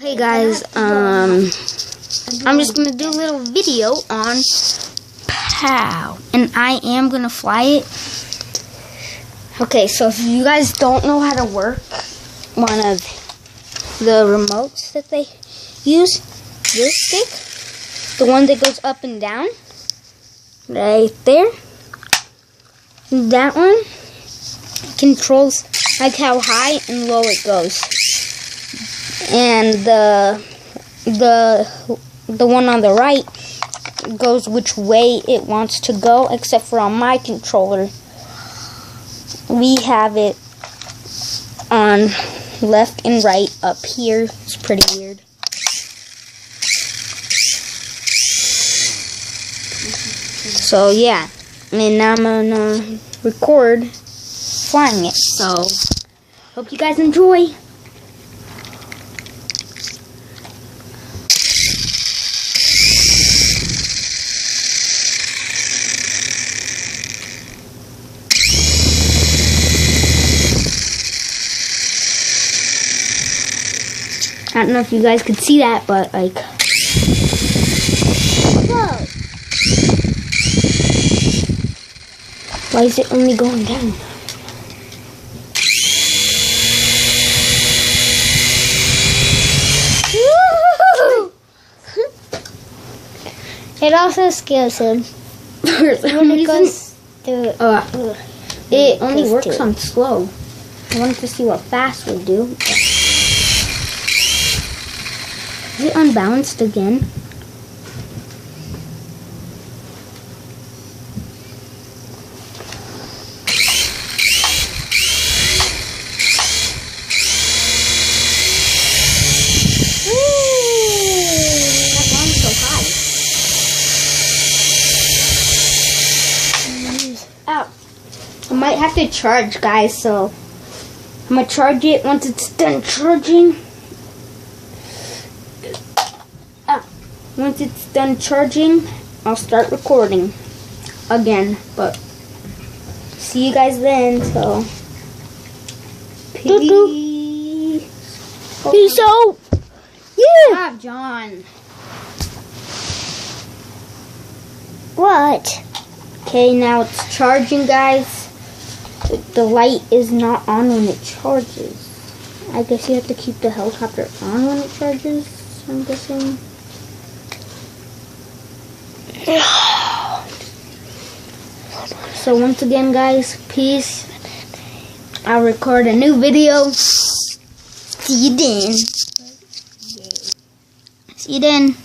Hey guys, I'm just gonna do a little video on POW, and I am gonna fly it. Okay, so if you guys don't know how to work one of the remotes that they use, this stick, the one that goes up and down, right there, that one controls like how high and low it goes. And the one on the right goes which way it wants to go, except for on my controller we have it on left and right up here. It's pretty weird. So yeah, and now I'm gonna record flying it, so hope you guys enjoy. I don't know if you guys could see that, but like, whoa! Why is it only going down? It also scares him when it goes through. It only works on slow. I wanted to see what fast would do. Is it unbalanced again? That one's so high. Ow. I might have to charge, guys, so I'm gonna charge it once it's done charging. Once it's done charging, I'll start recording again, but see you guys then, so peace. Peace out. Yeah. Ah, John. What? Okay, now it's charging, guys. The light is not on when it charges. I guess you have to keep the helicopter on when it charges, I'm guessing. So once again, guys, peace. I'll record a new video. See you then. See you then.